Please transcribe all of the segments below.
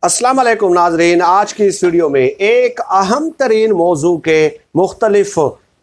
अस्सलाम वालेकुम नाजरीन, आज की इस वीडियो में एक अहम तरीन मौजू के मुख्तलिफ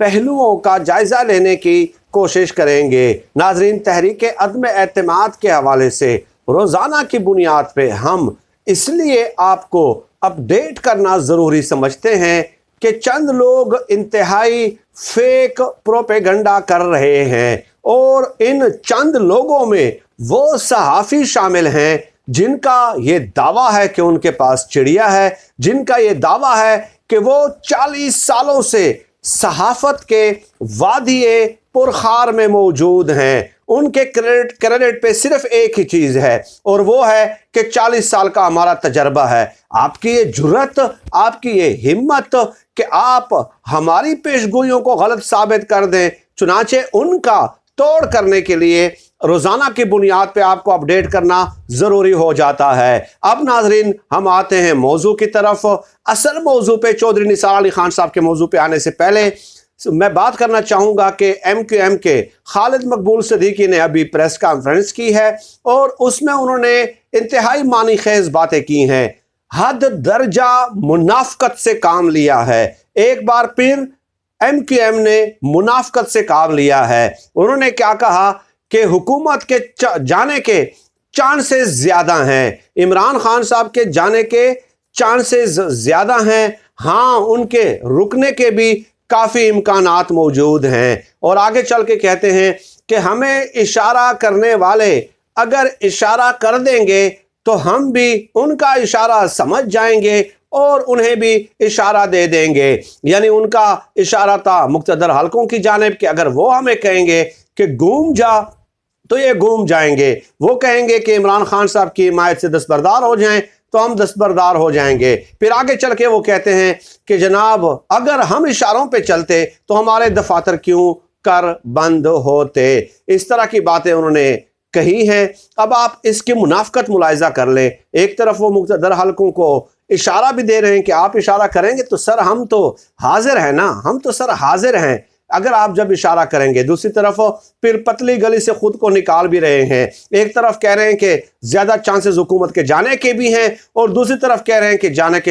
पहलुओं का जायज़ा लेने की कोशिश करेंगे। नाजरीन, तहरीक अदम एतमाद के हवाले से रोज़ाना की बुनियाद पे हम इसलिए आपको अपडेट करना ज़रूरी समझते हैं कि चंद लोग इंतहाई फेक प्रोपेगंडा कर रहे हैं और इन चंद लोगों में वो सहाफ़ी शामिल हैं जिनका ये दावा है कि उनके पास चिड़िया है, जिनका ये दावा है कि वो 40 सालों से सहाफ़त के वादिये पुरखार में मौजूद हैं। उनके क्रेडिट पे सिर्फ एक ही चीज़ है और वो है कि 40 साल का हमारा तजर्बा है। आपकी ये जुर्रत, आपकी ये हिम्मत कि आप हमारी पेशगोइयों को गलत साबित कर दें, चुनाचे उनका तोड़ करने के लिए रोज़ाना की बुनियाद पे आपको अपडेट करना ज़रूरी हो जाता है। अब नाजरीन, हम आते हैं मौजू की तरफ। असल मौजू पे चौधरी निसार अली खान साहब के मौजू पे आने से पहले मैं बात करना चाहूँगा कि MQM के खालिद मकबूल सिद्दीकी ने अभी प्रेस कॉन्फ्रेंस की है और उसमें उन्होंने इंतहाई मानी खेज बातें की हैं। हद दर्जा मुनाफकत से काम लिया है। एक बार फिर MQM ने मुनाफकत से काम लिया है। उन्होंने क्या कहा कि हुकूमत के जाने के चांसेस ज़्यादा हैं, इमरान खान साहब के जाने के चांसेस ज़्यादा हैं, हाँ उनके रुकने के भी काफ़ी इम्कानात मौजूद हैं। और आगे चल के कहते हैं कि हमें इशारा करने वाले अगर इशारा कर देंगे तो हम भी उनका इशारा समझ जाएंगे और उन्हें भी इशारा दे देंगे। यानी उनका इशारा था मुक़्तदर हलकों की जानिब कि अगर वो हमें कहेंगे कि घूम जा तो ये घूम जाएंगे, वो कहेंगे कि इमरान खान साहब की हिमायत से दस्तबरदार हो जाएं तो हम दस्तबरदार हो जाएंगे। फिर आगे चल के वो कहते हैं कि जनाब अगर हम इशारों पे चलते तो हमारे दफातर क्यों कर बंद होते। इस तरह की बातें उन्होंने कही हैं। अब आप इसकी मुनाफकत मुलाहिजा कर लें। एक तरफ वो मुक़्तदर हलकों को इशारा भी दे रहे हैं कि आप इशारा करेंगे तो सर हम तो हाजिर हैं ना, हम तो सर हाजिर हैं अगर आप जब इशारा करेंगे। दूसरी तरफ फिर पतली गली से खुद को निकाल भी रहे हैं। एक तरफ कह रहे हैं कि ज़्यादा चांसेस हुकूमत के जाने के भी हैं और दूसरी तरफ कह रहे हैं कि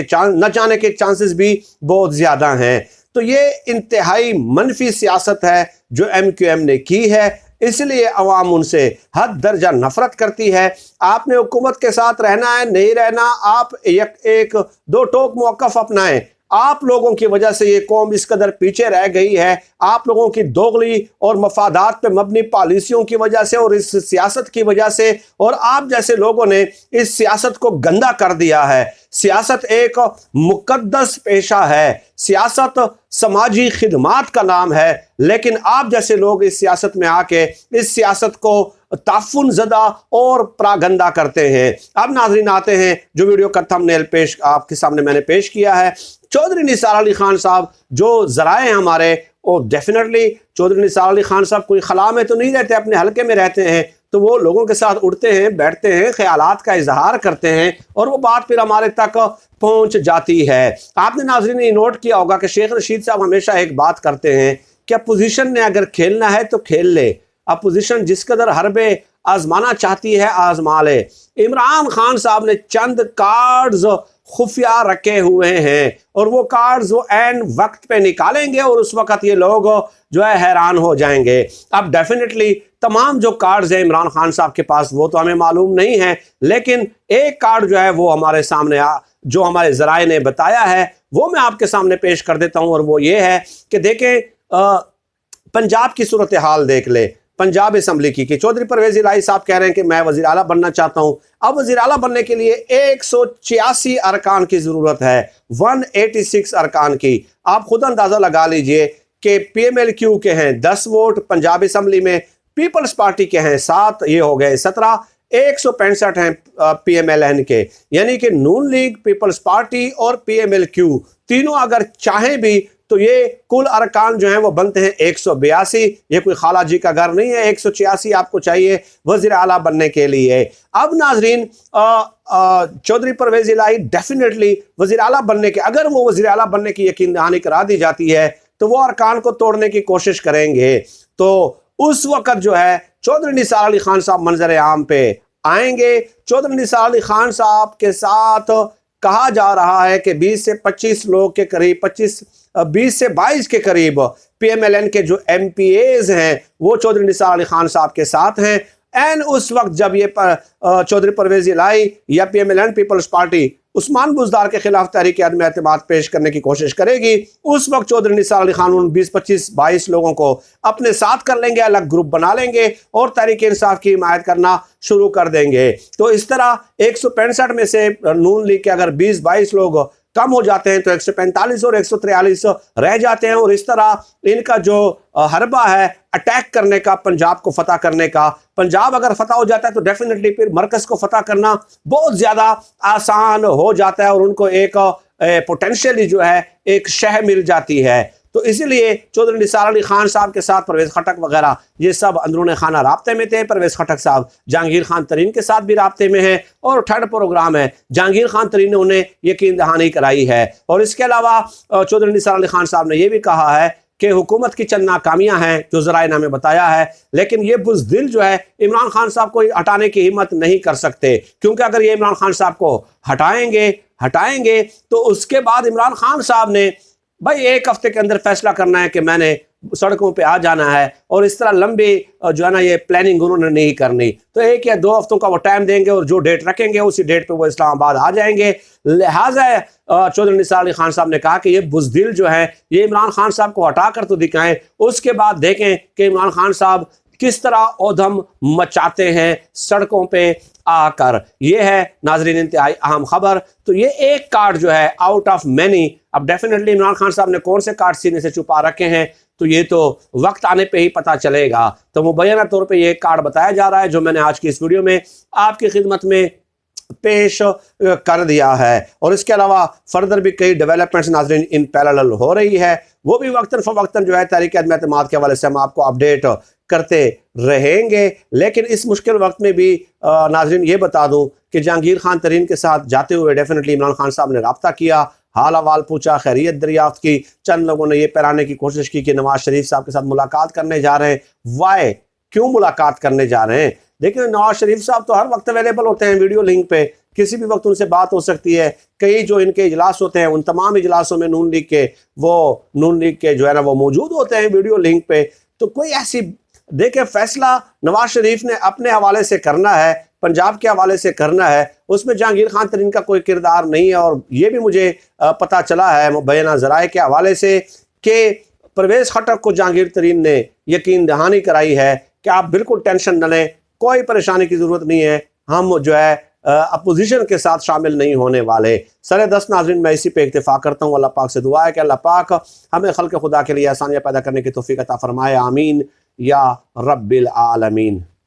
न जाने के चांसेस भी बहुत ज़्यादा हैं। तो ये इंतहाई मनफी सियासत है जो MQM ने की है, इसलिए अवाम उनसे हद दर्जा नफरत करती है। आपने हुकूमत के साथ रहना है, नहीं रहना, आप एक दो टोक मौक़िफ़ अपनाएं। आप लोगों की वजह से ये कौम इस कदर पीछे रह गई है, आप लोगों की दोगली और मफादात पे मबनी पॉलिसियों की वजह से और इस सियासत की वजह से, और आप जैसे लोगों ने इस सियासत को गंदा कर दिया है। सियासत एक मुकद्दस पेशा है, सियासत समाजी खिदमात का नाम है, लेकिन आप जैसे लोग इस सियासत में आके इस सियासत को ताफुन ज़दा और प्रागंदा करते हैं। अब नाजरीन आते हैं जो वीडियो का थंबनेल पेश आपके सामने मैंने पेश किया है। चौधरी निसार अली खान साहब जो ज़राए हैं हमारे, और डेफिनेटली चौधरी निसार अली खान साहब कोई खला में तो नहीं रहते, अपने हलके में रहते हैं, तो वो लोगों के साथ उठते हैं, बैठते हैं, ख्यालात का इजहार करते हैं और वो बात फिर हमारे तक पहुंच जाती है। आपने नाज़रीन ये नोट किया होगा कि शेख रशीद साहब हमेशा एक बात करते हैं कि अपोजिशन ने अगर खेलना है तो खेल ले, अपोजिशन जिस कदर हरबे आजमाना चाहती है आजमा ले। इमरान खान साहब ने चंद कार्ड्स खुफिया रखे हुए हैं और वो कार्ड्स वो एंड वक्त पे निकालेंगे और उस वक्त ये लोग जो है हैरान हो जाएंगे। अब डेफिनेटली तमाम जो कार्ड्स हैं इमरान खान साहब के पास वो तो हमें मालूम नहीं है, लेकिन एक कार्ड जो है वो हमारे सामने जो हमारे ज़राए ने बताया है वो मैं आपके सामने पेश कर देता हूँ। और वो ये है कि देखें, पंजाब की सूरत हाल देख ले, पंजाब असम्बली की चौधरी परवेज़ इलाही साहब कह रहे हैं कि मैं वज़ीर आला बनना चाहता हूँ। अब वज़ीर आला बनने के लिए 186 अरकान की ज़रूरत है, 186 अरकान की। आप खुद अंदाज़ा लगा लीजिए कि PMLQ के हैं 10 वोट पंजाब असम्बली में, पीपल्स पार्टी के हैं 7, ये हो गए 17, 165 हैं PMLN के, यानी कि नून लीग, पीपल्स पार्टी और PMLQ तीनों अगर चाहें भी तो ये कुल अरकान जो हैं वो बनते हैं 182। ये कोई खाला जी का घर नहीं है, 186 आपको चाहिए वज़ीर आला बनने के लिए। अब नाजरीन चौधरी परवेज़ इलाही डेफिनेटली वज़ीर आला बनने के, अगर वो वज़ीर आला बनने की यकीन दहानी करा दी जाती है तो वो अरकान को तोड़ने की कोशिश करेंगे। तो उस वक़्त जो है चौधरी निसार अली खान साहब मंजर आम पे आएंगे। चौधरी निसार अली खान साहब के साथ कहा जा रहा है कि 20 से 25 लोग के करीब 20 से 22 के करीब PMLN के जो MPAs हैं वो चौधरी निसार अली खान साहब के साथ हैं। एंड उस वक्त जब ये चौधरी परवेज़ इलाही या PMLN People's Party Usman Buzdar के खिलाफ तहरीक अदम एतमाद पेश करने की कोशिश करेगी, उस वक्त चौधरी निसार अली खान उन 20, 25, 22 लोगों को अपने साथ कर लेंगे, अलग ग्रुप बना लेंगे और तहरीक इंसाफ की हिमायत करना शुरू कर देंगे। तो इस तरह 165 में से नून लीग के अगर 20-22 लोग कम हो जाते हैं तो 145 और 143 रह जाते हैं, और इस तरह इनका जो हरबा है अटैक करने का, पंजाब को फतह करने का, पंजाब अगर फतह हो जाता है तो डेफिनेटली फिर मरकज़ को फतह करना बहुत ज़्यादा आसान हो जाता है और उनको एक पोटेंशियली जो है एक शह मिल जाती है। तो इसीलिए चौधरी निसार अली खान साहब के साथ परवेज़ खटक वगैरह ये सब अंदरून खाना राब्ते में थे। परवेज़ खटक साहब जहांगीर खान तरीन के साथ भी राब्ते में हैं और थर्ड प्रोग्राम है, जहांगीर खान तरीन ने उन्हें यकीन दहानी कराई है। और इसके अलावा चौधरी निसार अली खान साहब ने यह भी कहा है कि हुकूमत की चंद नाकामियाँ हैं जो ज़राए में बताया है, लेकिन ये बुज़दिल जो है इमरान खान साहब को हटाने की हिम्मत नहीं कर सकते, क्योंकि अगर ये इमरान खान साहब को हटाएंगे तो उसके बाद इमरान खान साहब ने भाई 1 हफ्ते के अंदर फैसला करना है कि मैंने सड़कों पे आ जाना है, और इस तरह लंबी जो है ना ये प्लानिंग उन्होंने नहीं करनी। तो 1 या 2 हफ्तों का वो टाइम देंगे और जो डेट रखेंगे उसी डेट पे वो इस्लामाबाद आ जाएंगे। लिहाजा चौधरी निसार अली खान साहब ने कहा कि ये बुज़दिल जो है ये इमरान खान साहब को हटा कर तो दिखाएं, उसके बाद देखें कि इमरान खान साहब किस तरह औधम मचाते हैं सड़कों पे आकर। ये है नाजरीन इंतहाई अहम खबर। तो ये एक कार्ड जो है आउट ऑफ मैनी, अब डेफिनेटली इमरान खान साहब ने कौन से कार्ड सीने से छुपा रखे हैं तो ये तो वक्त आने पे ही पता चलेगा। तो मुबैना तौर पे ये कार्ड बताया जा रहा है जो मैंने आज की इस वीडियो में आपकी खिदमत में पेश कर दिया है। और इसके अलावा फर्दर भी कई डेवलपमेंट्स नाजरीन इन पैरेलल हो रही है, वो भी वक्तन फ़वक्तन जो है तहरीक अदम एतमाद के हवाले से हम आपको अपडेट करते रहेंगे। लेकिन इस मुश्किल वक्त में भी नाजरीन ये बता दूं कि जहांगीर खान तरीन के साथ जाते हुए डेफिनेटली इमरान खान साहब ने रब्ता किया, हाल अहवाल पूछा, खैरियत दरियाफ्त की। चंद लोगों ने ये पैराने की कोशिश की कि नवाज शरीफ साहब के साथ मुलाकात करने जा रहे हैं। वाई, क्यों मुलाकात करने जा रहे हैं? देखिए नवाज शरीफ साहब तो हर वक्त अवेलेबल होते हैं वीडियो लिंक पे, किसी भी वक्त उनसे बात हो सकती है। कई जो इनके इजलास होते हैं उन तमाम इजलासों में नून लीग के जो है ना वो मौजूद होते हैं वीडियो लिंक पे। तो कोई ऐसी देखे फैसला नवाज शरीफ ने अपने हवाले से करना है, पंजाब के हवाले से करना है, उसमें जहांगीर खान तरीन का कोई किरदार नहीं है। और ये भी मुझे पता चला है मुबैना ज़राए के हवाले से कि परवेज़ खटक को जहांगीर तरीन ने यकीन दहानी कराई है कि आप बिल्कुल टेंशन न लें, कोई परेशानी की ज़रूरत नहीं है, हम जो है अपोजिशन के साथ शामिल नहीं होने वाले। सरे 10 नाज़रीन मैं इसी पे इक्तिफा करता हूँ। अल्लाह पाक से दुआ है कि अल्लाह पाक हमें खल्क़ खुदा के लिए आसानियाँ पैदा करने की तौफ़ीक़ अता फ़रमाए। आमीन या रब्बिल आलमीन।